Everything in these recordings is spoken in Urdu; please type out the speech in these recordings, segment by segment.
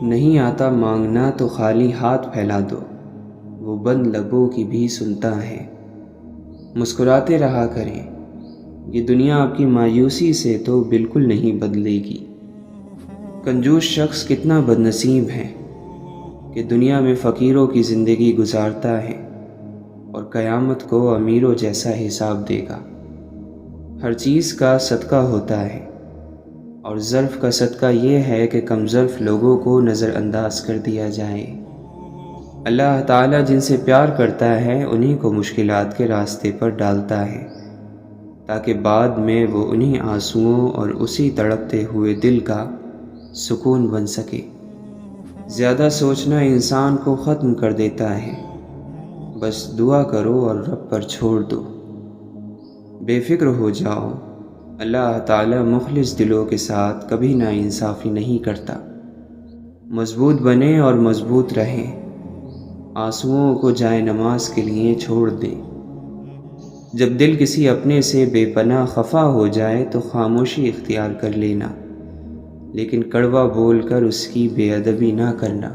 نہیں آتا مانگنا تو خالی ہاتھ پھیلا دو، وہ بند لبوں کی بھی سنتا ہے۔ مسکراتے رہا کریں، یہ دنیا آپ کی مایوسی سے تو بالکل نہیں بدلے گی۔ کنجوس شخص کتنا بد نصیب ہے کہ دنیا میں فقیروں کی زندگی گزارتا ہے اور قیامت کو امیروں جیسا حساب دے گا۔ ہر چیز کا صدقہ ہوتا ہے، اور ظرف کا صدقہ یہ ہے کہ کم ظرف لوگوں کو نظر انداز کر دیا جائے۔ اللہ تعالیٰ جن سے پیار کرتا ہے انہی کو مشکلات کے راستے پر ڈالتا ہے، تاکہ بعد میں وہ انہی آنسوؤں اور اسی تڑپتے ہوئے دل کا سکون بن سکے۔ زیادہ سوچنا انسان کو ختم کر دیتا ہے، بس دعا کرو اور رب پر چھوڑ دو۔ بے فکر ہو جاؤ، اللہ تعالیٰ مخلص دلوں کے ساتھ کبھی ناانصافی نہیں کرتا۔ مضبوط بنیں اور مضبوط رہیں، آنسوؤں کو جائے نماز کے لیے چھوڑ دیں۔ جب دل کسی اپنے سے بے پناہ خفا ہو جائے تو خاموشی اختیار کر لینا، لیکن کڑوا بول کر اس کی بے ادبی نہ کرنا۔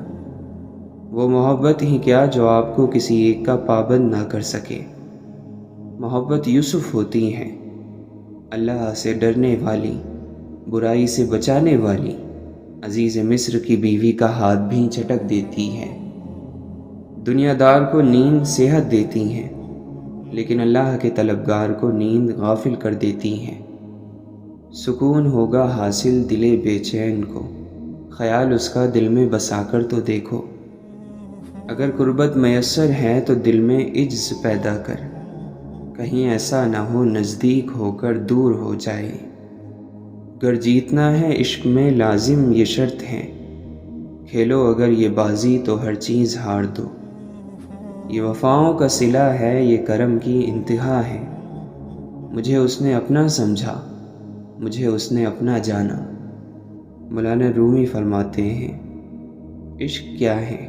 وہ محبت ہی کیا جو آپ کو کسی ایک کا پابند نہ کر سکے۔ محبت یوسف ہوتی ہے، اللہ سے ڈرنے والی، برائی سے بچانے والی، عزیز مصر کی بیوی کا ہاتھ بھی جھٹک دیتی ہے۔ دنیا دار کو نیند صحت دیتی ہے، لیکن اللہ کے طلبگار کو نیند غافل کر دیتی ہے۔ سکون ہوگا حاصل دل بے چین کو، خیال اس کا دل میں بسا کر تو دیکھو۔ اگر قربت میسر ہے تو دل میں عجز پیدا کر، کہیں ایسا نہ ہو نزدیک ہو کر دور ہو جائے۔ گر جیتنا ہے عشق میں لازم یہ شرط ہے، کھیلو اگر یہ بازی تو ہر چیز ہار دو۔ یہ وفاؤں کا صلہ ہے، یہ کرم کی انتہا ہے۔ مجھے اس نے اپنا سمجھا، مجھے اس نے اپنا جانا۔ مولانا رومی فرماتے ہیں، عشق کیا ہے؟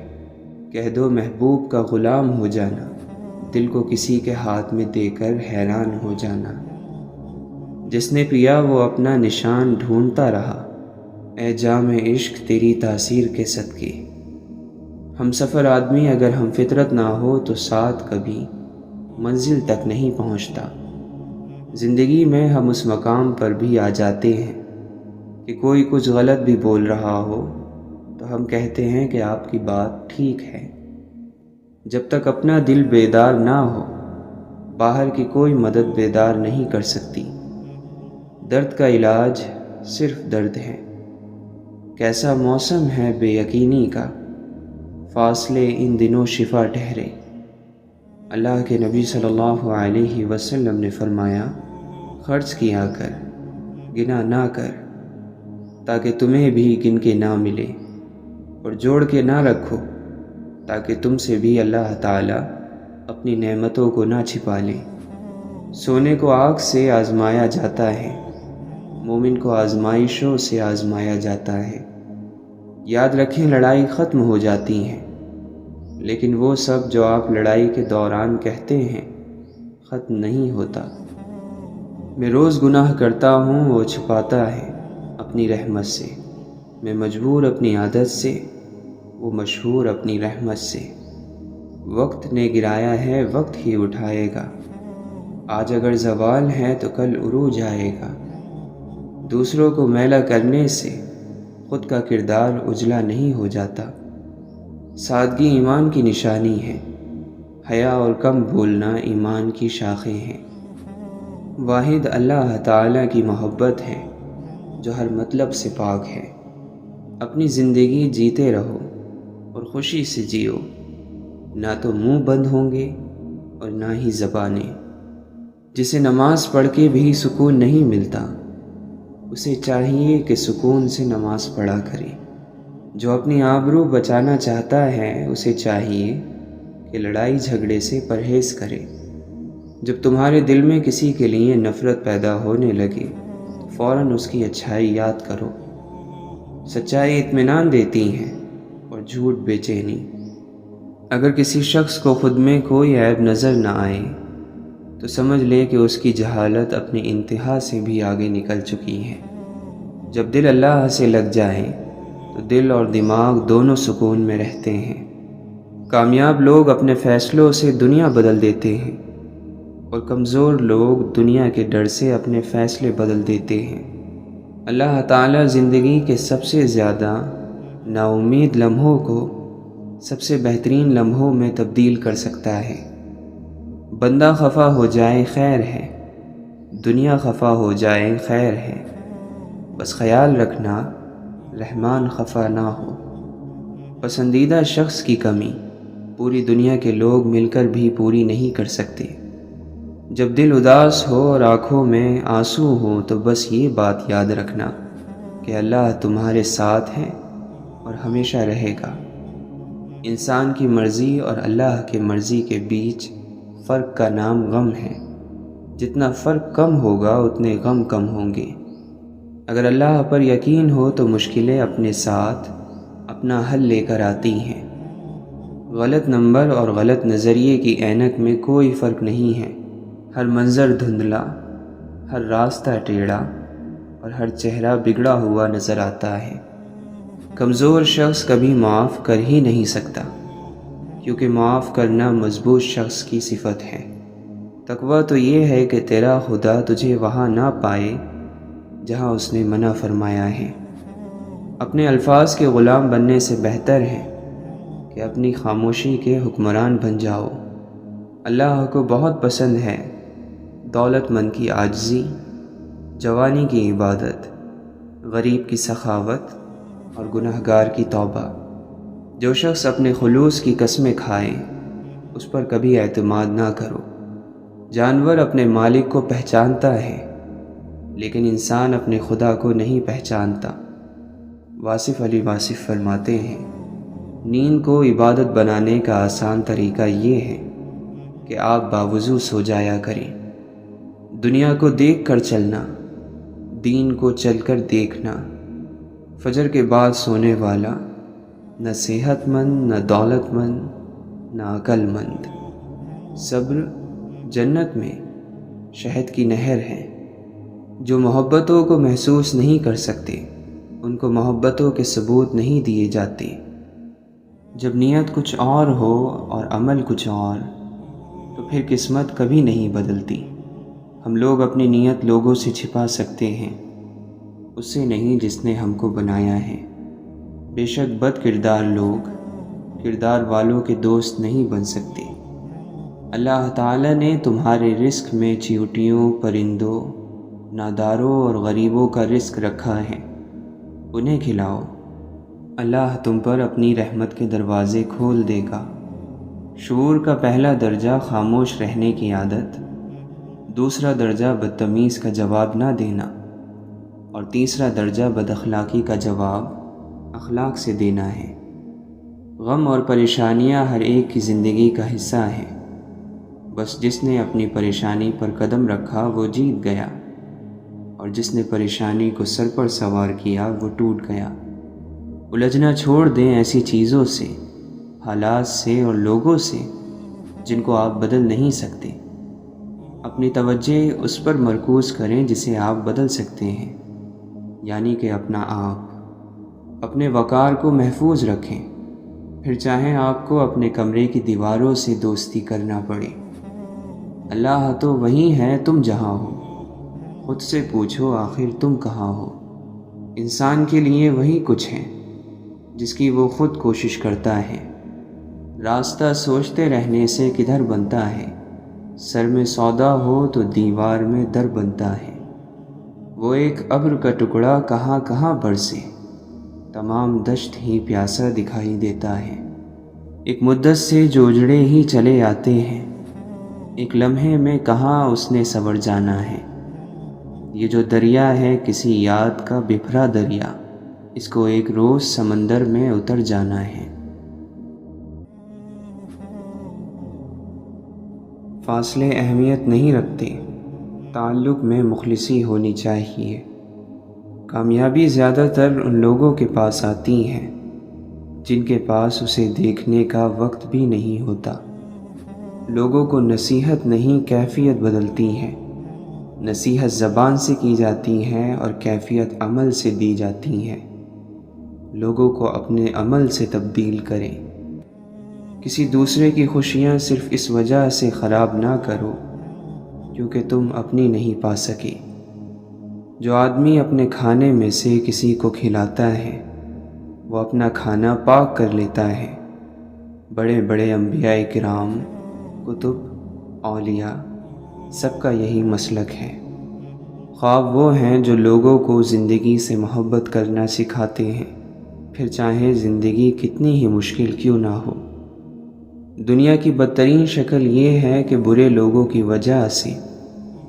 کہہ دو محبوب کا غلام ہو جانا، دل کو کسی کے ہاتھ میں دے کر حیران ہو جانا۔ جس نے پیا وہ اپنا نشان ڈھونڈتا رہا، اے جام عشق تیری تاثیر کے صدقے۔ ہم سفر آدمی اگر ہم فطرت نہ ہو تو ساتھ کبھی منزل تک نہیں پہنچتا۔ زندگی میں ہم اس مقام پر بھی آ جاتے ہیں کہ کوئی کچھ غلط بھی بول رہا ہو تو ہم کہتے ہیں کہ آپ کی بات ٹھیک ہے۔ جب تک اپنا دل بیدار نہ ہو، باہر کی کوئی مدد بیدار نہیں کر سکتی۔ درد کا علاج صرف درد ہے۔ کیسا موسم ہے بے یقینی کا، فاصلے ان دنوں شفا ٹھہرے۔ اللہ کے نبی صلی اللہ علیہ وسلم نے فرمایا، خرچ کیا کر، گنا نہ کر، تاکہ تمہیں بھی گن کے نہ ملے، اور جوڑ کے نہ رکھو تاکہ تم سے بھی اللہ تعالیٰ اپنی نعمتوں کو نہ چھپا لے۔ سونے کو آگ سے آزمایا جاتا ہے، مومن کو آزمائشوں سے آزمایا جاتا ہے۔ یاد رکھیں لڑائی ختم ہو جاتی ہیں، لیکن وہ سب جو آپ لڑائی کے دوران کہتے ہیں ختم نہیں ہوتا۔ میں روز گناہ کرتا ہوں، وہ چھپاتا ہے اپنی رحمت سے۔ میں مجبور اپنی عادت سے، وہ مشہور اپنی رحمت سے۔ وقت نے گرایا ہے وقت ہی اٹھائے گا، آج اگر زوال ہے تو کل عروج آئے گا۔ دوسروں کو میلا کرنے سے خود کا کردار اجلا نہیں ہو جاتا۔ سادگی ایمان کی نشانی ہے، حیا اور کم بولنا ایمان کی شاخیں ہیں۔ واحد اللہ تعالیٰ کی محبت ہے جو ہر مطلب سے پاک ہے۔ اپنی زندگی جیتے رہو اور خوشی سے جیو، نہ تو منہ بند ہوں گے اور نہ ہی زبانیں۔ جسے نماز پڑھ کے بھی سکون نہیں ملتا، اسے چاہیے کہ سکون سے نماز پڑھا کرے۔ جو اپنی آبرو بچانا چاہتا ہے اسے چاہیے کہ لڑائی جھگڑے سے پرہیز کرے۔ جب تمہارے دل میں کسی کے لیے نفرت پیدا ہونے لگے تو فوراً اس کی اچھائی یاد کرو۔ سچائی اطمینان دیتی ہے اور جھوٹ بے چینی۔ اگر کسی شخص کو خود میں کوئی عیب نظر نہ آئے تو سمجھ لے کہ اس کی جہالت اپنی انتہا سے بھی آگے نکل چکی ہے۔ جب دل اللہ سے لگ جائے تو تو دل اور دماغ دونوں سکون میں رہتے ہیں۔ کامیاب لوگ اپنے فیصلوں سے دنیا بدل دیتے ہیں اور کمزور لوگ دنیا کے ڈر سے اپنے فیصلے بدل دیتے ہیں۔ اللہ تعالیٰ زندگی کے سب سے زیادہ نا امید لمحوں کو سب سے بہترین لمحوں میں تبدیل کر سکتا ہے۔ بندہ خفا ہو جائے خیر ہے، دنیا خفا ہو جائے خیر ہے، بس خیال رکھنا رحمان خفا نہ ہو۔ پسندیدہ شخص کی کمی پوری دنیا کے لوگ مل کر بھی پوری نہیں کر سکتے۔ جب دل اداس ہو اور آنکھوں میں آنسو ہوں تو بس یہ بات یاد رکھنا کہ اللہ تمہارے ساتھ ہے اور ہمیشہ رہے گا۔ انسان کی مرضی اور اللہ کی مرضی کے بیچ فرق کا نام غم ہے۔ جتنا فرق کم ہوگا اتنے غم کم ہوں گے۔ اگر اللہ پر یقین ہو تو مشکلیں اپنے ساتھ اپنا حل لے کر آتی ہیں۔ غلط نمبر اور غلط نظریے کی اینک میں کوئی فرق نہیں ہے۔ ہر منظر دھندلا، ہر راستہ ٹیڑھا اور ہر چہرہ بگڑا ہوا نظر آتا ہے۔ کمزور شخص کبھی معاف کر ہی نہیں سکتا، کیونکہ معاف کرنا مضبوط شخص کی صفت ہے۔ تقویٰ تو یہ ہے کہ تیرا خدا تجھے وہاں نہ پائے جہاں اس نے منع فرمایا ہے۔ اپنے الفاظ کے غلام بننے سے بہتر ہے کہ اپنی خاموشی کے حکمران بن جاؤ۔ اللہ کو بہت پسند ہے دولت مند کی عاجزی، جوانی کی عبادت، غریب کی سخاوت اور گنہگار کی توبہ۔ جو شخص اپنے خلوص کی قسمیں کھائے اس پر کبھی اعتماد نہ کرو۔ جانور اپنے مالک کو پہچانتا ہے لیکن انسان اپنے خدا کو نہیں پہچانتا۔ واصف علی واصف فرماتے ہیں، نیند کو عبادت بنانے کا آسان طریقہ یہ ہے کہ آپ باوضو سو جایا کریں۔ دنیا کو دیکھ کر چلنا، دین کو چل کر دیکھنا۔ فجر کے بعد سونے والا نہ صحت مند، نہ دولت مند، نہ عقل مند۔ صبر جنت میں شہد کی نہر ہے۔ جو محبتوں کو محسوس نہیں کر سکتے ان کو محبتوں کے ثبوت نہیں دیے جاتے۔ جب نیت کچھ اور ہو اور عمل کچھ اور تو پھر قسمت کبھی نہیں بدلتی۔ ہم لوگ اپنی نیت لوگوں سے چھپا سکتے ہیں، اس سے نہیں جس نے ہم کو بنایا ہے۔ بے شک بد کردار لوگ کردار والوں کے دوست نہیں بن سکتے۔ اللہ تعالیٰ نے تمہارے رزق میں چیونٹیوں، پرندوں، ناداروں اور غریبوں کا رزق رکھا ہے، انہیں کھلاؤ۔ اللہ تم پر اپنی رحمت کے دروازے کھول دے گا۔ شعور کا پہلا درجہ خاموش رہنے کی عادت، دوسرا درجہ بدتمیز کا جواب نہ دینا اور تیسرا درجہ بد اخلاقی کا جواب اخلاق سے دینا ہے۔ غم اور پریشانیاں ہر ایک کی زندگی کا حصہ ہیں، بس جس نے اپنی پریشانی پر قدم رکھا وہ جیت گیا اور جس نے پریشانی کو سر پر سوار کیا وہ ٹوٹ گیا۔ الجھنا چھوڑ دیں ایسی چیزوں سے، حالات سے اور لوگوں سے جن کو آپ بدل نہیں سکتے۔ اپنی توجہ اس پر مرکوز کریں جسے آپ بدل سکتے ہیں، یعنی کہ اپنا آپ۔ اپنے وقار کو محفوظ رکھیں، پھر چاہیں آپ کو اپنے کمرے کی دیواروں سے دوستی کرنا پڑے۔ اللہ تو وہیں ہے تم جہاں ہو، خود سے پوچھو آخر تم کہاں ہو۔ انسان کے لیے وہی کچھ ہے جس کی وہ خود کوشش کرتا ہے۔ راستہ سوچتے رہنے سے کدھر بنتا ہے، سر میں سودا ہو تو دیوار میں در بنتا ہے۔ وہ ایک ابر کا ٹکڑا کہاں کہاں برسے، تمام دشت ہی پیاسا دکھائی دیتا ہے۔ ایک مدت سے جو اجڑے ہی چلے آتے ہیں، ایک لمحے میں کہاں اس نے سنور جانا ہے۔ یہ جو دریا ہے کسی یاد کا بکھرا دریا، اس کو ایک روز سمندر میں اتر جانا ہے۔ فاصلے اہمیت نہیں رکھتے، تعلق میں مخلصی ہونی چاہیے۔ کامیابی زیادہ تر ان لوگوں کے پاس آتی ہے جن کے پاس اسے دیکھنے کا وقت بھی نہیں ہوتا۔ لوگوں کو نصیحت نہیں کیفیت بدلتی ہے۔ نصیحت زبان سے کی جاتی ہے اور کیفیت عمل سے دی جاتی ہے۔ لوگوں کو اپنے عمل سے تبدیل کریں۔ کسی دوسرے کی خوشیاں صرف اس وجہ سے خراب نہ کرو کیونکہ تم اپنی نہیں پا سکے۔ جو آدمی اپنے کھانے میں سے کسی کو کھلاتا ہے وہ اپنا کھانا پاک کر لیتا ہے۔ بڑے بڑے انبیاء کرام، کتب، اولیاء، سب کا یہی مسلک ہے۔ خواب وہ ہیں جو لوگوں کو زندگی سے محبت کرنا سکھاتے ہیں، پھر چاہے زندگی کتنی ہی مشکل کیوں نہ ہو۔ دنیا کی بدترین شکل یہ ہے کہ برے لوگوں کی وجہ سے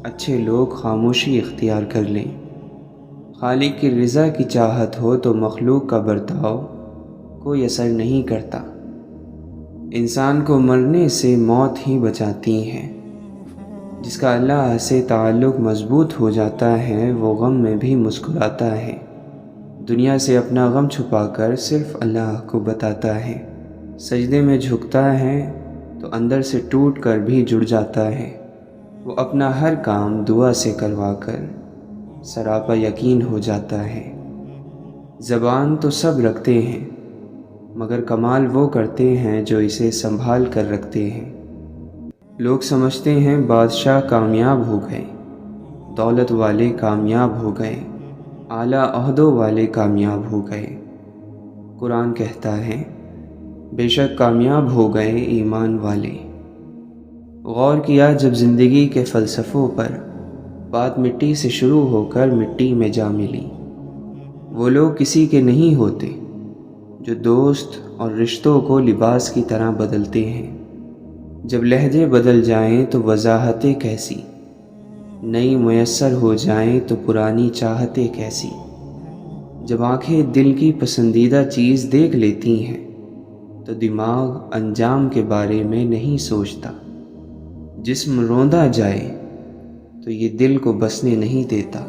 اچھے لوگ خاموشی اختیار کر لیں۔ خالق کی رضا کی چاہت ہو تو مخلوق کا برتاؤ کوئی اثر نہیں کرتا۔ انسان کو مرنے سے موت ہی بچاتی ہے۔ جس کا اللہ سے تعلق مضبوط ہو جاتا ہے وہ غم میں بھی مسکراتا ہے۔ دنیا سے اپنا غم چھپا کر صرف اللہ کو بتاتا ہے۔ سجدے میں جھکتا ہے تو اندر سے ٹوٹ کر بھی جڑ جاتا ہے۔ وہ اپنا ہر کام دعا سے کروا کر سراپا یقین ہو جاتا ہے۔ زبان تو سب رکھتے ہیں مگر کمال وہ کرتے ہیں جو اسے سنبھال کر رکھتے ہیں۔ لوگ سمجھتے ہیں بادشاہ کامیاب ہو گئے، دولت والے کامیاب ہو گئے، اعلیٰ عہدوں والے کامیاب ہو گئے۔ قرآن کہتا ہے بے شک کامیاب ہو گئے ایمان والے۔ غور کیا جب زندگی کے فلسفوں پر بات مٹی سے شروع ہو کر مٹی میں جا ملی۔ وہ لوگ کسی کے نہیں ہوتے جو دوست اور رشتوں کو لباس کی طرح بدلتے ہیں۔ جب لہجے بدل جائیں تو وضاحتیں کیسی، نئی میسر ہو جائیں تو پرانی چاہتیں کیسی۔ جب آنکھیں دل کی پسندیدہ چیز دیکھ لیتی ہیں تو دماغ انجام کے بارے میں نہیں سوچتا۔ جسم روندا جائے تو یہ دل کو بسنے نہیں دیتا۔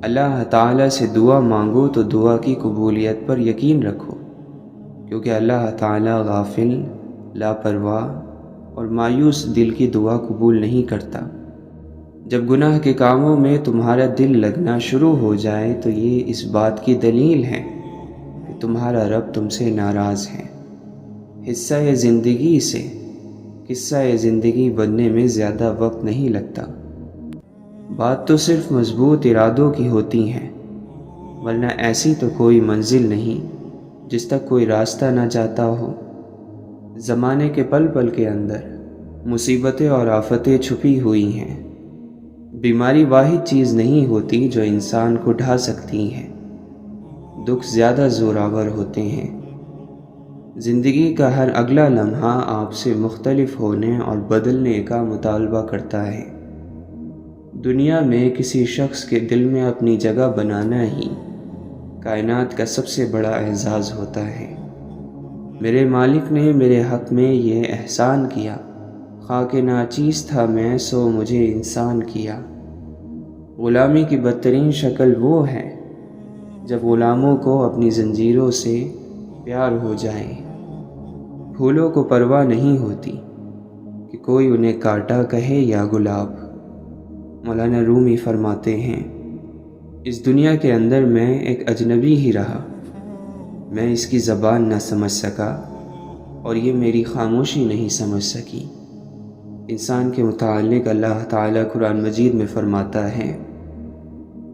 اللہ تعالیٰ سے دعا مانگو تو دعا کی قبولیت پر یقین رکھو، کیونکہ اللہ تعالیٰ غافل، لاپرواہ اور مایوس دل کی دعا قبول نہیں کرتا۔ جب گناہ کے کاموں میں تمہارا دل لگنا شروع ہو جائے تو یہ اس بات کی دلیل ہے کہ تمہارا رب تم سے ناراض ہے۔ حصہ زندگی سے قصہ زندگی بننے میں زیادہ وقت نہیں لگتا۔ بات تو صرف مضبوط ارادوں کی ہوتی ہے، ورنہ ایسی تو کوئی منزل نہیں جس تک کوئی راستہ نہ جاتا ہو۔ زمانے کے پل پل کے اندر مصیبتیں اور آفتیں چھپی ہوئی ہیں۔ بیماری واحد چیز نہیں ہوتی جو انسان کو ڈھا سکتی ہے، دکھ زیادہ زوراور ہوتے ہیں۔ زندگی کا ہر اگلا لمحہ آپ سے مختلف ہونے اور بدلنے کا مطالبہ کرتا ہے۔ دنیا میں کسی شخص کے دل میں اپنی جگہ بنانا ہی کائنات کا سب سے بڑا اعزاز ہوتا ہے۔ میرے مالک نے میرے حق میں یہ احسان کیا، خاک ناچیز تھا میں سو مجھے انسان کیا۔ غلامی کی بدترین شکل وہ ہے جب غلاموں کو اپنی زنجیروں سے پیار ہو جائے۔ پھولوں کو پرواہ نہیں ہوتی کہ کوئی انہیں کاٹا کہے یا گلاب۔ مولانا رومی فرماتے ہیں اس دنیا کے اندر میں ایک اجنبی ہی رہا، میں اس کی زبان نہ سمجھ سکا اور یہ میری خاموشی نہیں سمجھ سکی۔ انسان کے متعلق اللہ تعالیٰ قرآن مجید میں فرماتا ہے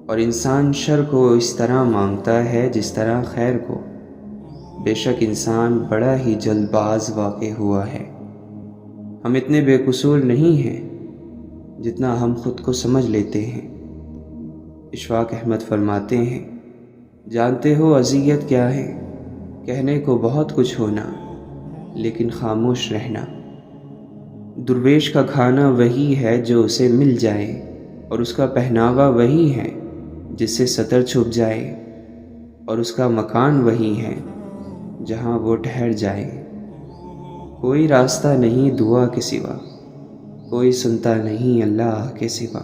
اور انسان شر کو اس طرح مانگتا ہے جس طرح خیر کو، بے شک انسان بڑا ہی جلد باز واقع ہوا ہے۔ ہم اتنے بے قصور نہیں ہیں جتنا ہم خود کو سمجھ لیتے ہیں۔ اشفاق احمد فرماتے ہیں جانتے ہو اذیت کیا ہے؟ کہنے کو بہت کچھ ہونا لیکن خاموش رہنا۔ درویش کا کھانا وہی ہے جو اسے مل جائے اور اس کا پہناوا وہی ہے جس سے ستر چھپ جائے، اور اس کا مکان وہی ہے جہاں وہ ٹھہر جائے۔ کوئی راستہ نہیں دعا کے سوا، کوئی سنتا نہیں اللہ کے سوا۔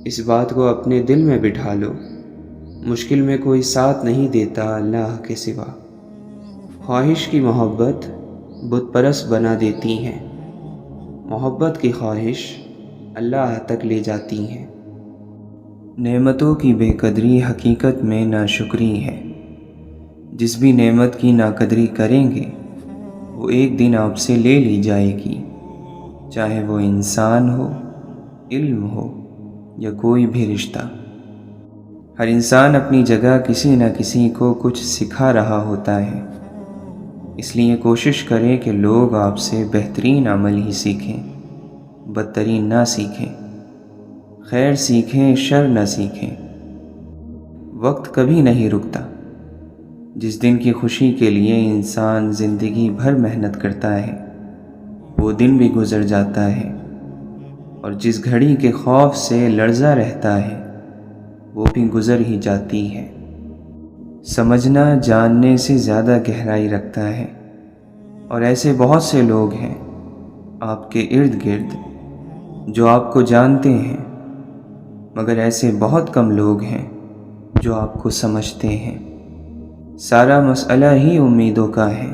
اس بات کو اپنے دل میں بٹھا لو، مشکل میں کوئی ساتھ نہیں دیتا اللہ کے سوا۔ خواہش کی محبت بت پرست بنا دیتی ہے، محبت کی خواہش اللہ تک لے جاتی ہے۔ نعمتوں کی بے قدری حقیقت میں ناشکری ہے، جس بھی نعمت کی ناقدری کریں گے وہ ایک دن آپ سے لے لی جائے گی، چاہے وہ انسان ہو، علم ہو یا کوئی بھی رشتہ۔ ہر انسان اپنی جگہ کسی نہ کسی کو کچھ سکھا رہا ہوتا ہے، اس لیے کوشش کریں کہ لوگ آپ سے بہترین عمل ہی سیکھیں، بدترین نہ سیکھیں، خیر سیکھیں شر نہ سیکھیں۔ وقت کبھی نہیں رکتا۔ جس دن کی خوشی کے لیے انسان زندگی بھر محنت کرتا ہے وہ دن بھی گزر جاتا ہے، اور جس گھڑی کے خوف سے لرزا رہتا ہے وہ بھی گزر ہی جاتی ہے۔ سمجھنا جاننے سے زیادہ گہرائی رکھتا ہے، اور ایسے بہت سے لوگ ہیں آپ کے ارد گرد جو آپ کو جانتے ہیں، مگر ایسے بہت کم لوگ ہیں جو آپ کو سمجھتے ہیں۔ سارا مسئلہ ہی امیدوں کا ہے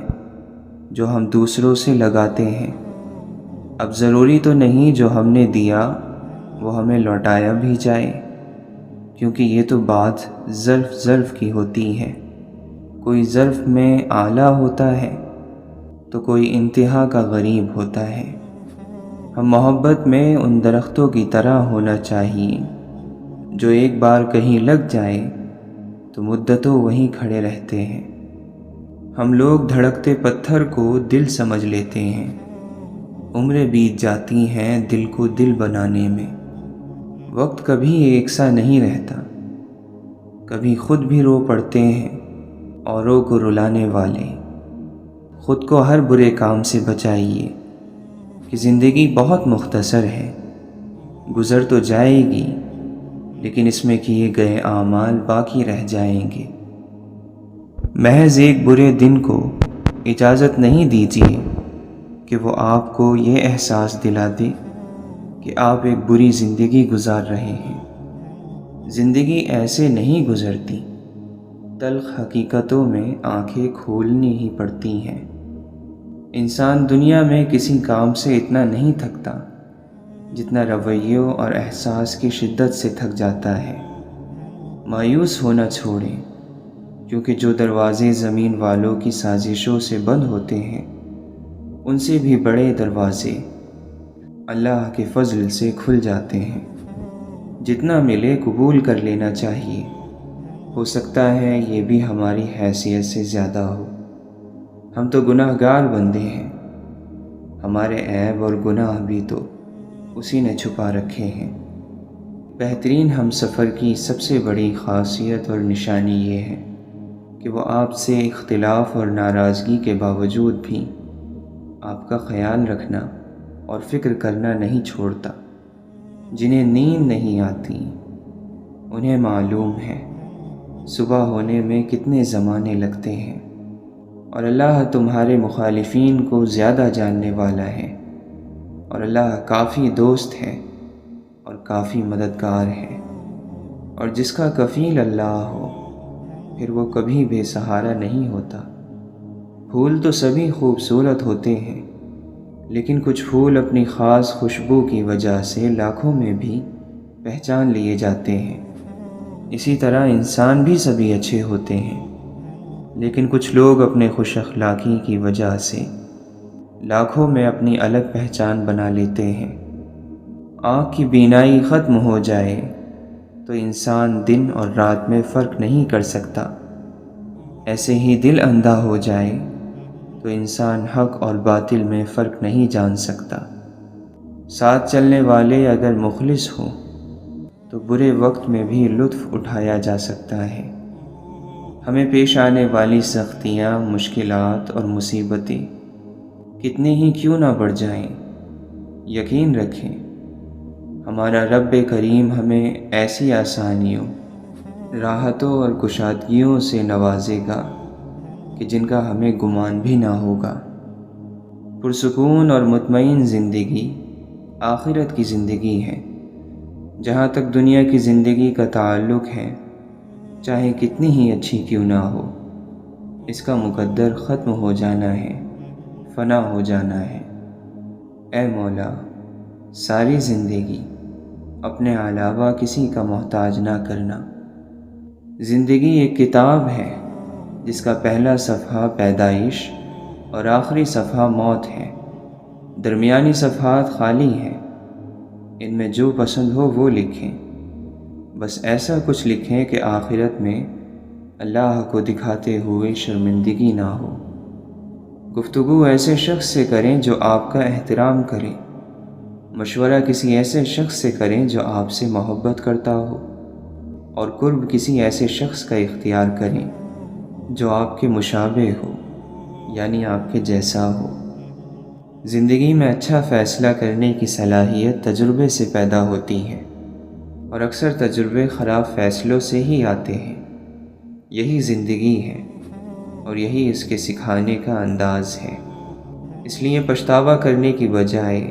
جو ہم دوسروں سے لگاتے ہیں۔ اب ضروری تو نہیں جو ہم نے دیا وہ ہمیں لوٹایا بھی جائے، کیونکہ یہ تو بات ظرف کی ہوتی ہے۔ کوئی ظرف میں اعلیٰ ہوتا ہے تو کوئی انتہا کا غریب ہوتا ہے۔ ہم محبت میں ان درختوں کی طرح ہونا چاہیے جو ایک بار کہیں لگ جائے تو مدتوں وہیں کھڑے رہتے ہیں۔ ہم لوگ دھڑکتے پتھر کو دل سمجھ لیتے ہیں، عمریں بیت جاتی ہیں دل کو دل بنانے میں۔ وقت کبھی یکساں نہیں رہتا، کبھی خود بھی رو پڑتے ہیں اوروں کو رلانے والے۔ خود کو ہر برے کام سے بچائیے کہ زندگی بہت مختصر ہے، گزر تو جائے گی لیکن اس میں کیے گئے اعمال باقی رہ جائیں گے۔ محض ایک برے دن کو اجازت نہیں دیجیے کہ وہ آپ کو یہ احساس دلا دے کہ آپ ایک بری زندگی گزار رہے ہیں۔ زندگی ایسے نہیں گزرتی، تلخ حقیقتوں میں آنکھیں کھولنی ہی پڑتی ہیں۔ انسان دنیا میں کسی کام سے اتنا نہیں تھکتا جتنا رویوں اور احساس کی شدت سے تھک جاتا ہے۔ مایوس ہونا چھوڑیں، کیونکہ جو دروازے زمین والوں کی سازشوں سے بند ہوتے ہیں ان سے بھی بڑے دروازے اللہ کے فضل سے کھل جاتے ہیں۔ جتنا ملے قبول کر لینا چاہیے، ہو سکتا ہے یہ بھی ہماری حیثیت سے زیادہ ہو۔ ہم تو گناہ گار بندے ہیں، ہمارے عیب اور گناہ بھی تو اسی نے چھپا رکھے ہیں۔ بہترین ہم سفر کی سب سے بڑی خاصیت اور نشانی یہ ہے کہ وہ آپ سے اختلاف اور ناراضگی کے باوجود بھی آپ کا خیال رکھنا اور فکر کرنا نہیں چھوڑتا۔ جنہیں نیند نہیں آتی انہیں معلوم ہے صبح ہونے میں کتنے زمانے لگتے ہیں، اور اللہ تمہارے مخالفین کو زیادہ جاننے والا ہے، اور اللہ کافی دوست ہے اور کافی مددگار ہے۔ اور جس کا کفیل اللہ ہو پھر وہ کبھی بے سہارا نہیں ہوتا۔ پھول تو سبھی خوبصورت ہوتے ہیں، لیکن کچھ پھول اپنی خاص خوشبو کی وجہ سے لاکھوں میں بھی پہچان لیے جاتے ہیں۔ اسی طرح انسان بھی سبھی اچھے ہوتے ہیں، لیکن کچھ لوگ اپنے خوش اخلاقی کی وجہ سے لاکھوں میں اپنی الگ پہچان بنا لیتے ہیں۔ آنکھ کی بینائی ختم ہو جائے تو انسان دن اور رات میں فرق نہیں کر سکتا، ایسے ہی دل اندھا ہو جائے تو انسان حق اور باطل میں فرق نہیں جان سکتا۔ ساتھ چلنے والے اگر مخلص ہوں تو برے وقت میں بھی لطف اٹھایا جا سکتا ہے۔ ہمیں پیش آنے والی سختیاں، مشکلات اور مصیبتیں کتنے ہی کیوں نہ بڑھ جائیں، یقین رکھیں ہمارا رب کریم ہمیں ایسی آسانیوں، راحتوں اور کشادگیوں سے نوازے گا کہ جن کا ہمیں گمان بھی نہ ہوگا۔ پرسکون اور مطمئن زندگی آخرت کی زندگی ہے۔ جہاں تک دنیا کی زندگی کا تعلق ہے، چاہے کتنی ہی اچھی کیوں نہ ہو، اس کا مقدر ختم ہو جانا ہے، فنا ہو جانا ہے۔ اے مولا، ساری زندگی اپنے علاوہ کسی کا محتاج نہ کرنا۔ زندگی ایک کتاب ہے جس کا پہلا صفحہ پیدائش اور آخری صفحہ موت ہے۔ درمیانی صفحات خالی ہیں، ان میں جو پسند ہو وہ لکھیں۔ بس ایسا کچھ لکھیں کہ آخرت میں اللہ کو دکھاتے ہوئے شرمندگی نہ ہو۔ گفتگو ایسے شخص سے کریں جو آپ کا احترام کرے، مشورہ کسی ایسے شخص سے کریں جو آپ سے محبت کرتا ہو، اور قرب کسی ایسے شخص کا اختیار کریں جو آپ کے مشابہ ہو، یعنی آپ کے جیسا ہو۔ زندگی میں اچھا فیصلہ کرنے کی صلاحیت تجربے سے پیدا ہوتی ہے، اور اکثر تجربے خراب فیصلوں سے ہی آتے ہیں۔ یہی زندگی ہے اور یہی اس کے سکھانے کا انداز ہے۔ اس لیے پچھتاوا کرنے کی بجائے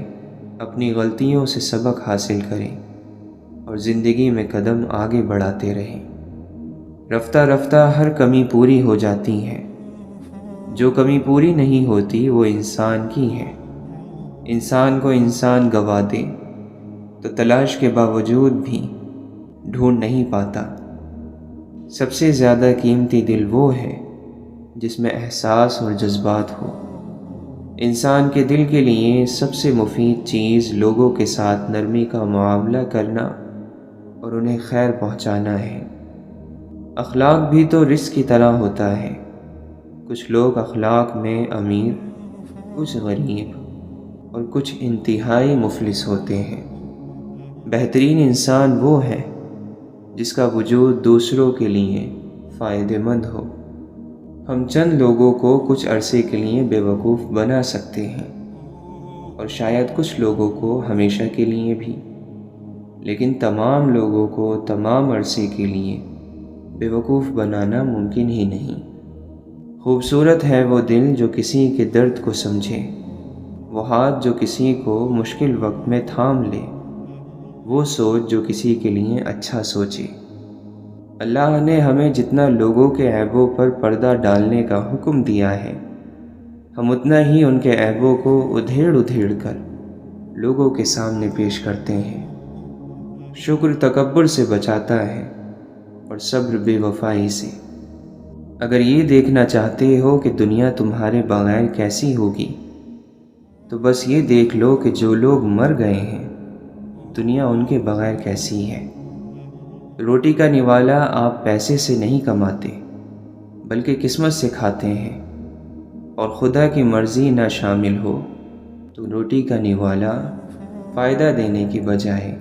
اپنی غلطیوں سے سبق حاصل کریں اور زندگی میں قدم آگے بڑھاتے رہیں۔ رفتہ رفتہ ہر کمی پوری ہو جاتی ہے، جو کمی پوری نہیں ہوتی وہ انسان کی ہے۔ انسان کو انسان گوا دے تو تلاش کے باوجود بھی ڈھونڈ نہیں پاتا۔ سب سے زیادہ قیمتی دل وہ ہے جس میں احساس اور جذبات ہو۔ انسان کے دل کے لیے سب سے مفید چیز لوگوں کے ساتھ نرمی کا معاملہ کرنا اور انہیں خیر پہنچانا ہے۔ اخلاق بھی تو رزق کی طرح ہوتا ہے۔ کچھ لوگ اخلاق میں امیر، کچھ غریب اور کچھ انتہائی مفلس ہوتے ہیں۔ بہترین انسان وہ ہے جس کا وجود دوسروں کے لیے فائدہ مند ہو۔ ہم چند لوگوں کو کچھ عرصے کے لیے بیوقوف بنا سکتے ہیں، اور شاید کچھ لوگوں کو ہمیشہ کے لیے بھی، لیکن تمام لوگوں کو تمام عرصے کے لیے بیوقوف بنانا ممکن ہی نہیں۔ خوبصورت ہے وہ دل جو کسی کے درد کو سمجھے، وہ ہاتھ جو کسی کو مشکل وقت میں تھام لے، وہ سوچ جو کسی کے لیے اچھا سوچے۔ اللہ نے ہمیں جتنا لوگوں کے عیبوں پر پردہ ڈالنے کا حکم دیا ہے، ہم اتنا ہی ان کے عیبوں کو ادھیڑ ادھیڑ کر لوگوں کے سامنے پیش کرتے ہیں۔ شکر تکبر سے بچاتا ہے اور صبر بے وفائی سے۔ اگر یہ دیکھنا چاہتے ہو کہ دنیا تمہارے بغیر کیسی ہوگی، تو بس یہ دیکھ لو کہ جو لوگ مر گئے ہیں دنیا ان کے بغیر کیسی ہے۔ روٹی کا نوالا آپ پیسے سے نہیں کماتے بلکہ قسمت سے کھاتے ہیں، اور خدا کی مرضی نہ شامل ہو تو روٹی کا نوالا فائدہ دینے کی بجائے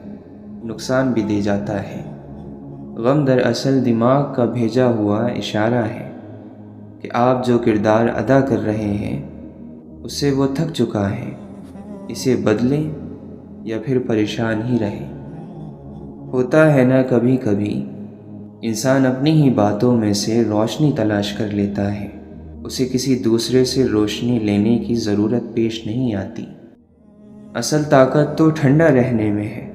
نقصان بھی دے جاتا ہے۔ غم دراصل دماغ کا بھیجا ہوا اشارہ ہے کہ آپ جو کردار ادا کر رہے ہیں اس سے وہ تھک چکا ہے، اسے بدلیں یا پھر پریشان ہی رہیں۔ ہوتا ہے نا کبھی کبھی انسان اپنی ہی باتوں میں سے روشنی تلاش کر لیتا ہے، اسے کسی دوسرے سے روشنی لینے کی ضرورت پیش نہیں آتی۔ اصل طاقت تو ٹھنڈا رہنے میں ہے۔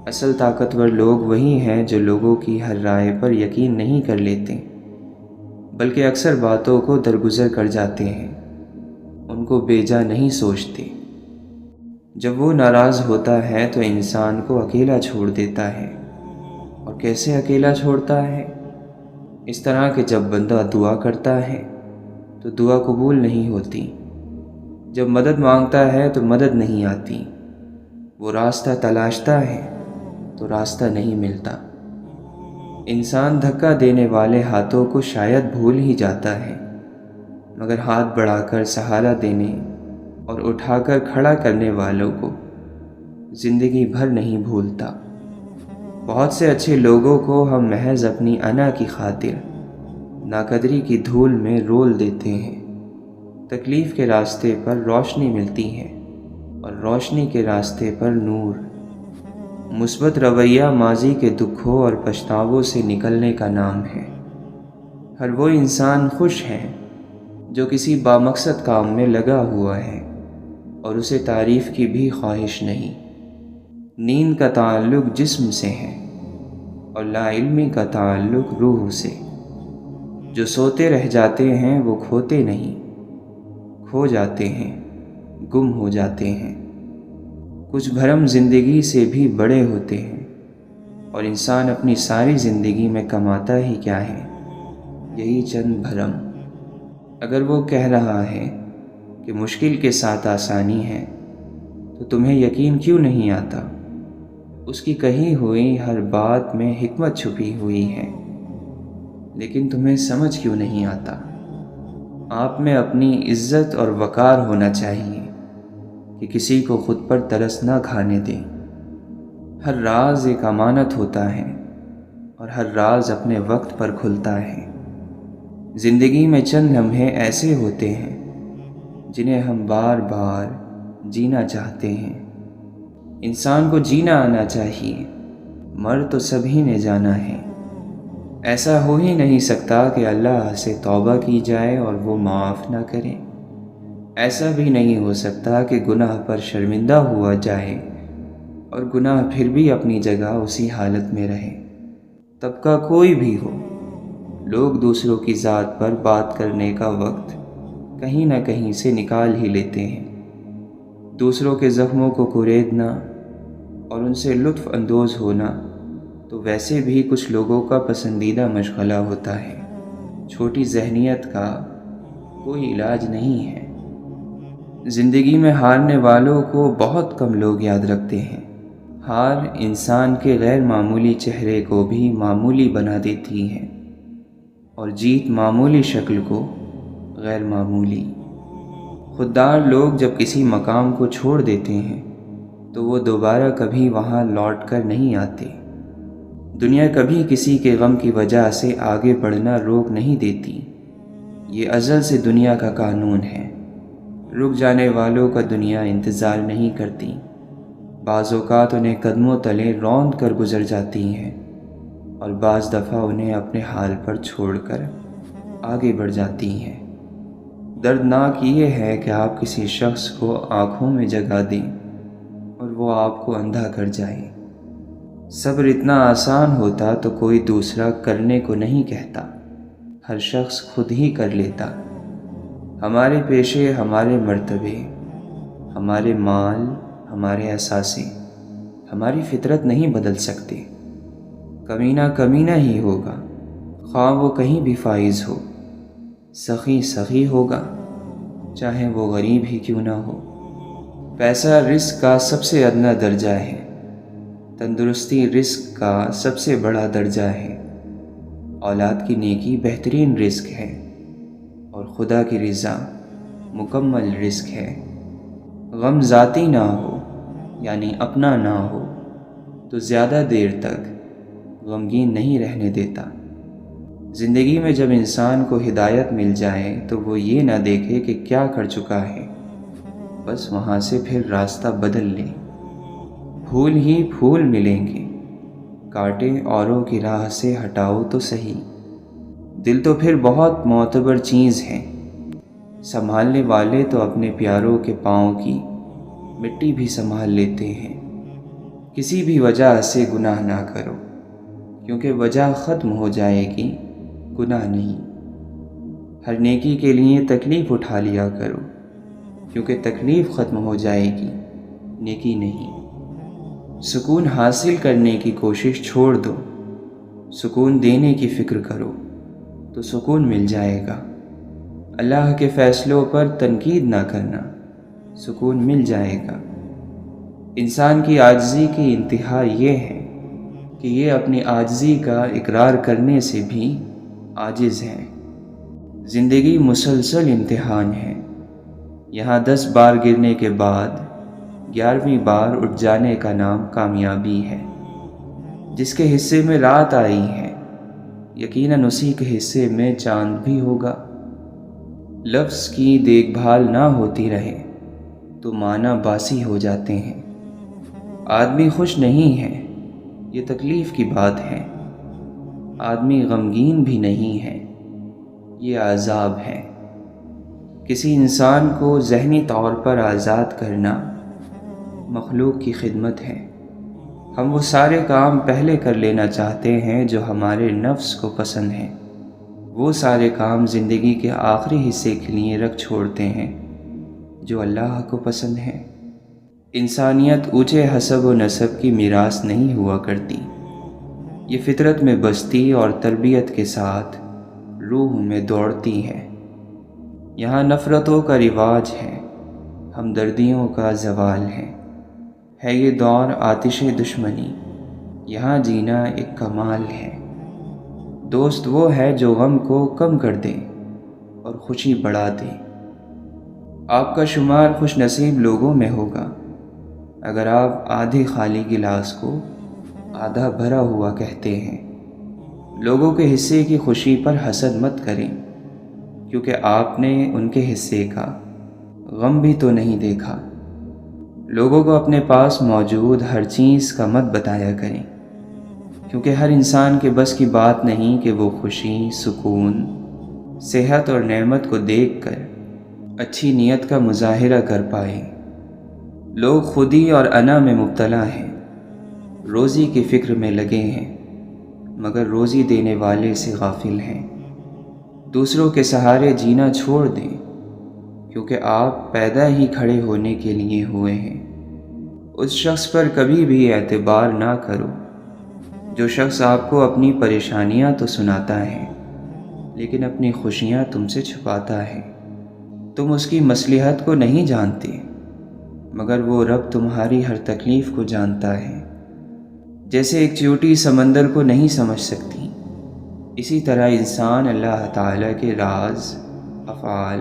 اصل طاقتور لوگ وہی ہیں جو لوگوں کی ہر رائے پر یقین نہیں کر لیتے بلکہ اکثر باتوں کو درگزر کر جاتے ہیں، ان کو بیجا نہیں سوچتے۔ جب وہ ناراض ہوتا ہے تو انسان کو اکیلا چھوڑ دیتا ہے، اور کیسے اکیلا چھوڑتا ہے؟ اس طرح کہ جب بندہ دعا کرتا ہے تو دعا قبول نہیں ہوتی، جب مدد مانگتا ہے تو مدد نہیں آتی، وہ راستہ تلاشتا ہے تو راستہ نہیں ملتا۔ انسان دھکا دینے والے ہاتھوں کو شاید بھول ہی جاتا ہے، مگر ہاتھ بڑھا کر سہارا دینے اور اٹھا کر کھڑا کرنے والوں کو زندگی بھر نہیں بھولتا۔ بہت سے اچھے لوگوں کو ہم محض اپنی انا کی خاطر ناقدری کی دھول میں رول دیتے ہیں۔ تکلیف کے راستے پر روشنی ملتی ہے اور روشنی کے راستے پر نور۔ مثبت رویہ ماضی کے دکھوں اور پچھتاووں سے نکلنے کا نام ہے۔ ہر وہ انسان خوش ہے جو کسی بامقصد کام میں لگا ہوا ہے اور اسے تعریف کی بھی خواہش نہیں۔ نیند کا تعلق جسم سے ہے اور لا علمی کا تعلق روح سے۔ جو سوتے رہ جاتے ہیں وہ کھوتے نہیں، کھو جاتے ہیں، گم ہو جاتے ہیں۔ کچھ بھرم زندگی سے بھی بڑے ہوتے ہیں، اور انسان اپنی ساری زندگی میں کماتا ہی کیا ہے؟ یہی چند بھرم۔ اگر وہ کہہ رہا ہے کہ مشکل کے ساتھ آسانی ہے تو تمہیں یقین کیوں نہیں آتا؟ اس کی کہی ہوئی ہر بات میں حکمت چھپی ہوئی ہے، لیکن تمہیں سمجھ کیوں نہیں آتا؟ آپ میں اپنی عزت اور وقار ہونا چاہیے کہ کسی کو خود پر ترس نہ کھانے دیں۔ ہر راز ایک امانت ہوتا ہے اور ہر راز اپنے وقت پر کھلتا ہے۔ زندگی میں چند لمحے ایسے ہوتے ہیں جنہیں ہم بار بار جینا چاہتے ہیں۔ انسان کو جینا آنا چاہیے، مر تو سبھی نے جانا ہے۔ ایسا ہو ہی نہیں سکتا کہ اللہ سے توبہ کی جائے اور وہ معاف نہ کرے۔ ایسا بھی نہیں ہو سکتا کہ گناہ پر شرمندہ ہوا جائے اور گناہ پھر بھی اپنی جگہ اسی حالت میں رہے۔ طبقہ کوئی بھی ہو، لوگ دوسروں کی ذات پر بات کرنے کا وقت کہیں نہ کہیں سے نکال ہی لیتے ہیں۔ دوسروں کے زخموں کو کریدنا اور ان سے لطف اندوز ہونا تو ویسے بھی کچھ لوگوں کا پسندیدہ مشغلہ ہوتا ہے۔ چھوٹی ذہنیت کا کوئی علاج نہیں ہے۔ زندگی میں ہارنے والوں کو بہت کم لوگ یاد رکھتے ہیں۔ ہار انسان کے غیر معمولی چہرے کو بھی معمولی بنا دیتی ہے اور جیت معمولی شکل کو غیر معمولی۔ خوددار لوگ جب کسی مقام کو چھوڑ دیتے ہیں تو وہ دوبارہ کبھی وہاں لوٹ کر نہیں آتے۔ دنیا کبھی کسی کے غم کی وجہ سے آگے بڑھنا روک نہیں دیتی۔ یہ ازل سے دنیا کا قانون ہے۔ رک جانے والوں کا دنیا انتظار نہیں کرتی۔ بعض اوقات انہیں قدموں تلے روند کر گزر جاتی ہیں اور بعض دفعہ انہیں اپنے حال پر چھوڑ کر آگے بڑھ جاتی ہیں۔ دردناک یہ ہے کہ آپ کسی شخص کو آنکھوں میں جگہ دیں اور وہ آپ کو اندھا کر جائے۔ صبر اتنا آسان ہوتا تو کوئی دوسرا کرنے کو نہیں کہتا، ہر شخص خود ہی کر لیتا۔ ہمارے پیشے، ہمارے مرتبے، ہمارے مال، ہمارے اثاثے ہماری فطرت نہیں بدل سکتے۔ کمینہ کمینہ ہی ہوگا، خواہ وہ کہیں بھی فائز ہو۔ سخی سخی ہوگا، چاہے وہ غریب ہی کیوں نہ ہو۔ پیسہ رزق کا سب سے ادنیٰ درجہ ہے، تندرستی رزق کا سب سے بڑا درجہ ہے، اولاد کی نیکی بہترین رزق ہے اور خدا کی رضا مکمل رزق ہے۔ غم ذاتی نہ ہو یعنی اپنا نہ ہو تو زیادہ دیر تک غمگین نہیں رہنے دیتا۔ زندگی میں جب انسان کو ہدایت مل جائے تو وہ یہ نہ دیکھے کہ کیا کر چکا ہے، بس وہاں سے پھر راستہ بدل لے۔ پھول ہی پھول ملیں گے، کانٹے اوروں کی راہ سے ہٹاؤ تو صحیح۔ دل تو پھر بہت معتبر چیز ہے، سنبھالنے والے تو اپنے پیاروں کے پاؤں کی مٹی بھی سنبھال لیتے ہیں۔ کسی بھی وجہ سے گناہ نہ کرو، کیونکہ وجہ ختم ہو جائے گی، گناہ نہیں۔ ہر نیکی کے لیے تکلیف اٹھا لیا کرو، کیونکہ تکلیف ختم ہو جائے گی، نیکی نہیں۔ سکون حاصل کرنے کی کوشش چھوڑ دو، سکون دینے کی فکر کرو تو سکون مل جائے گا۔ اللہ کے فیصلوں پر تنقید نہ کرنا، سکون مل جائے گا۔ انسان کی عاجزی کی انتہا یہ ہے کہ یہ اپنی عاجزی کا اقرار کرنے سے بھی عاجز ہے۔ زندگی مسلسل امتحان ہے، یہاں 10 بار گرنے کے بعد 11ویں بار اٹھ جانے کا نام کامیابی ہے۔ جس کے حصے میں رات آئی ہے، یقیناً اسی کے حصے میں چاند بھی ہوگا۔ لفظ کی دیکھ بھال نہ ہوتی رہے تو معنی باسی ہو جاتے ہیں۔ آدمی خوش نہیں ہے، یہ تکلیف کی بات ہے۔ آدمی غمگین بھی نہیں ہے، یہ عذاب ہے۔ کسی انسان کو ذہنی طور پر آزاد کرنا مخلوق کی خدمت ہے۔ ہم وہ سارے کام پہلے کر لینا چاہتے ہیں جو ہمارے نفس کو پسند ہیں، وہ سارے کام زندگی کے آخری حصے کے لیے رکھ چھوڑتے ہیں جو اللہ کو پسند ہیں۔ انسانیت اونچے حسب و نسب کی میراث نہیں ہوا کرتی، یہ فطرت میں بستی اور تربیت کے ساتھ روح میں دوڑتی ہے۔ یہاں نفرتوں کا رواج ہے، ہمدردیوں کا زوال ہے یہ دور آتش دشمنی، یہاں جینا ایک کمال ہے۔ دوست وہ ہے جو غم کو کم کر دے اور خوشی بڑھا دے۔ آپ کا شمار خوش نصیب لوگوں میں ہوگا اگر آپ آدھے خالی گلاس کو آدھا بھرا ہوا کہتے ہیں۔ لوگوں کے حصے کی خوشی پر حسد مت کریں، کیونکہ آپ نے ان کے حصے کا غم بھی تو نہیں دیکھا۔ لوگوں کو اپنے پاس موجود ہر چیز کا مت بتایا کریں، کیونکہ ہر انسان کے بس کی بات نہیں کہ وہ خوشی، سکون، صحت اور نعمت کو دیکھ کر اچھی نیت کا مظاہرہ کر پائے۔ لوگ خودی اور انا میں مبتلا ہیں، روزی کی فکر میں لگے ہیں، مگر روزی دینے والے سے غافل ہیں۔ دوسروں کے سہارے جینا چھوڑ دیں، کیونکہ آپ پیدا ہی کھڑے ہونے کے لیے ہوئے ہیں۔ اس شخص پر کبھی بھی اعتبار نہ کرو جو شخص آپ کو اپنی پریشانیاں تو سناتا ہے لیکن اپنی خوشیاں تم سے چھپاتا ہے۔ تم اس کی مصلحت کو نہیں جانتے، مگر وہ رب تمہاری ہر تکلیف کو جانتا ہے۔ جیسے ایک چیوٹی سمندر کو نہیں سمجھ سکتی، اسی طرح انسان اللہ تعالیٰ کے راز، افعال،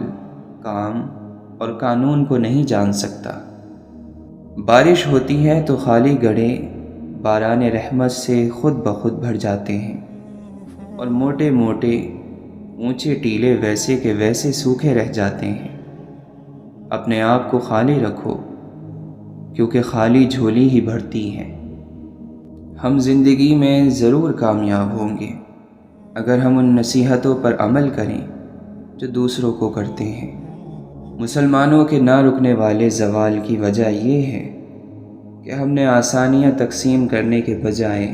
کام اور قانون کو نہیں جان سکتا۔ بارش ہوتی ہے تو خالی گڑھے باران رحمت سے خود بخود بھر جاتے ہیں، اور موٹے موٹے اونچے ٹیلے ویسے کے ویسے سوکھے رہ جاتے ہیں۔ اپنے آپ کو خالی رکھو، کیونکہ خالی جھولی ہی بھرتی ہے۔ ہم زندگی میں ضرور کامیاب ہوں گے اگر ہم ان نصیحتوں پر عمل کریں جو دوسروں کو کرتے ہیں۔ مسلمانوں کے نہ رکنے والے زوال کی وجہ یہ ہے کہ ہم نے آسانیاں تقسیم کرنے کے بجائے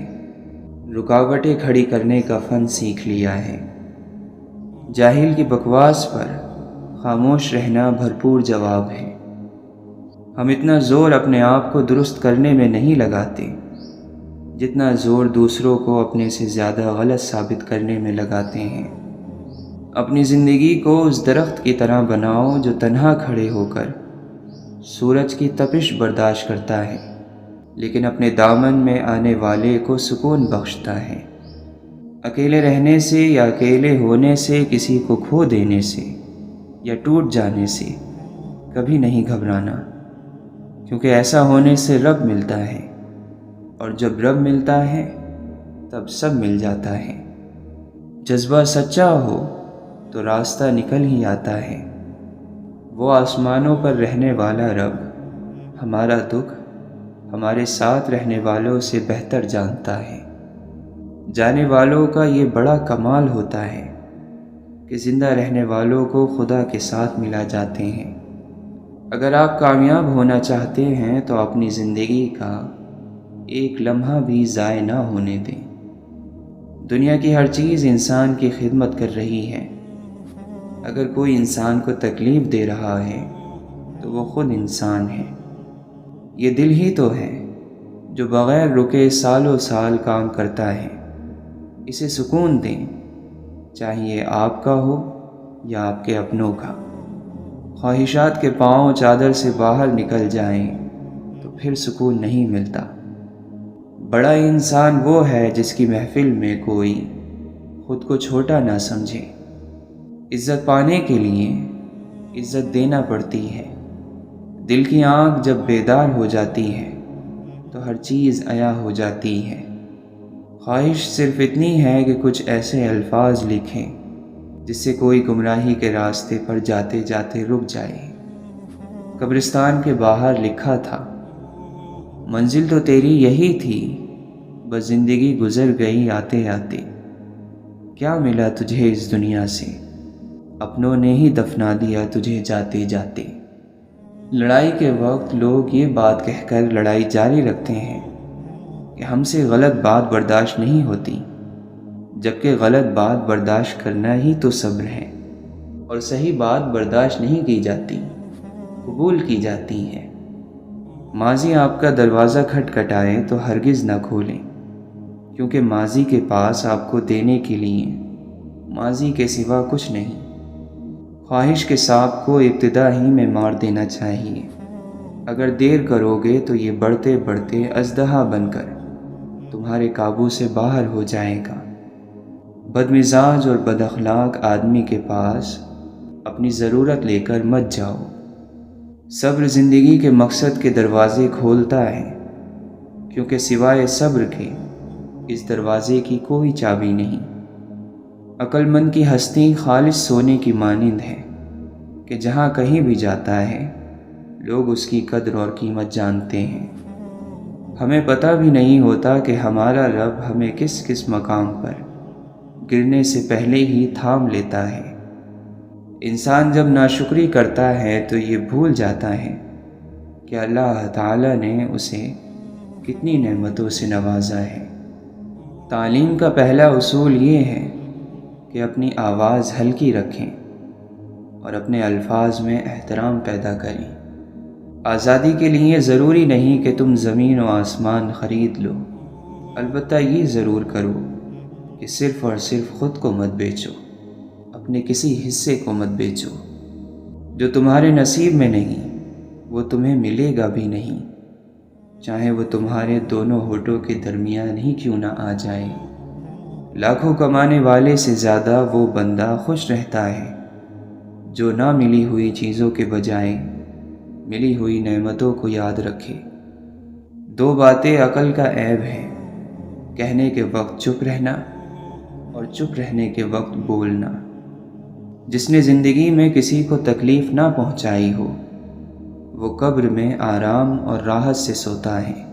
رکاوٹیں کھڑی کرنے کا فن سیکھ لیا ہے۔ جاہل کی بکواس پر خاموش رہنا بھرپور جواب ہے۔ ہم اتنا زور اپنے آپ کو درست کرنے میں نہیں لگاتے جتنا زور دوسروں کو اپنے سے زیادہ غلط ثابت کرنے میں لگاتے ہیں۔ اپنی زندگی کو اس درخت کی طرح بناؤ جو تنہا کھڑے ہو کر سورج کی تپش برداشت کرتا ہے، لیکن اپنے دامن میں آنے والے کو سکون بخشتا ہے۔ اکیلے رہنے سے یا اکیلے ہونے سے، کسی کو کھو دینے سے یا ٹوٹ جانے سے کبھی نہیں گھبرانا، کیونکہ ایسا ہونے سے رب ملتا ہے، اور جب رب ملتا ہے تب سب مل جاتا ہے۔ جذبہ سچا ہو تو راستہ نکل ہی آتا ہے۔ وہ آسمانوں پر رہنے والا رب ہمارا دکھ ہمارے ساتھ رہنے والوں سے بہتر جانتا ہے۔ جانے والوں کا یہ بڑا کمال ہوتا ہے کہ زندہ رہنے والوں کو خدا کے ساتھ ملا جاتے ہیں۔ اگر آپ کامیاب ہونا چاہتے ہیں تو اپنی زندگی کا ایک لمحہ بھی ضائع نہ ہونے دیں۔ دنیا کی ہر چیز انسان کی خدمت کر رہی ہے۔ اگر کوئی انسان کو تکلیف دے رہا ہے تو وہ خود انسان ہے۔ یہ دل ہی تو ہے جو بغیر رکے سالوں سال کام کرتا ہے۔ اسے سکون دیں، چاہیے آپ کا ہو یا آپ کے اپنوں کا۔ خواہشات کے پاؤں چادر سے باہر نکل جائیں تو پھر سکون نہیں ملتا۔ بڑا انسان وہ ہے جس کی محفل میں کوئی خود کو چھوٹا نہ سمجھے۔ عزت پانے کے لیے عزت دینا پڑتی ہے۔ دل کی آنکھ جب بیدار ہو جاتی ہے تو ہر چیز عیاں ہو جاتی ہے۔ خواہش صرف اتنی ہے کہ کچھ ایسے الفاظ لکھیں جس سے کوئی گمراہی کے راستے پر جاتے جاتے رک جائے۔ قبرستان کے باہر لکھا تھا، منزل تو تیری یہی تھی، بس زندگی گزر گئی آتے آتے۔ کیا ملا تجھے اس دنیا سے، اپنوں نے ہی دفنا دیا تجھے جاتے جاتے۔ لڑائی کے وقت لوگ یہ بات کہہ کر لڑائی جاری رکھتے ہیں کہ ہم سے غلط بات برداشت نہیں ہوتی، جبکہ غلط بات برداشت کرنا ہی تو صبر ہے، اور صحیح بات برداشت نہیں کی جاتی، قبول کی جاتی ہے۔ ماضی آپ کا دروازہ کھٹکھٹائے تو ہرگز نہ کھولیں، کیونکہ ماضی کے پاس آپ کو دینے کے لیے ماضی کے سوا کچھ نہیں۔ خواہش کے سانپ کو ابتدا ہی میں مار دینا چاہیے۔ اگر دیر کرو گے تو یہ بڑھتے بڑھتے اژدہا بن کر تمہارے قابو سے باہر ہو جائے گا۔ بدمزاج اور بد اخلاق آدمی کے پاس اپنی ضرورت لے کر مت جاؤ۔ صبر زندگی کے مقصد کے دروازے کھولتا ہے، کیونکہ سوائے صبر کے اس دروازے کی کوئی چابی نہیں۔ عقل مند کی ہستی خالص سونے کی مانند ہے کہ جہاں کہیں بھی جاتا ہے لوگ اس کی قدر اور قیمت جانتے ہیں۔ ہمیں پتہ بھی نہیں ہوتا کہ ہمارا رب ہمیں کس کس مقام پر گرنے سے پہلے ہی تھام لیتا ہے۔ انسان جب ناشکری کرتا ہے تو یہ بھول جاتا ہے کہ اللہ تعالیٰ نے اسے کتنی نعمتوں سے نوازا ہے۔ تعلیم کا پہلا اصول یہ ہے کہ اپنی آواز ہلکی رکھیں اور اپنے الفاظ میں احترام پیدا کریں۔ آزادی کے لیے ضروری نہیں کہ تم زمین و آسمان خرید لو، البتہ یہ ضرور کرو کہ صرف اور صرف خود کو مت بیچو، اپنے کسی حصے کو مت بیچو۔ جو تمہارے نصیب میں نہیں وہ تمہیں ملے گا بھی نہیں، چاہے وہ تمہارے دونوں ہونٹوں کے درمیان ہی کیوں نہ آ جائے۔ لاکھوں کمانے والے سے زیادہ وہ بندہ خوش رہتا ہے جو نہ ملی ہوئی چیزوں کے بجائے ملی ہوئی نعمتوں کو یاد رکھے۔ دو باتیں عقل کا عیب ہے، کہنے کے وقت چپ رہنا اور چپ رہنے کے وقت بولنا۔ جس نے زندگی میں کسی کو تکلیف نہ پہنچائی ہو وہ قبر میں آرام اور راحت سے سوتا ہے۔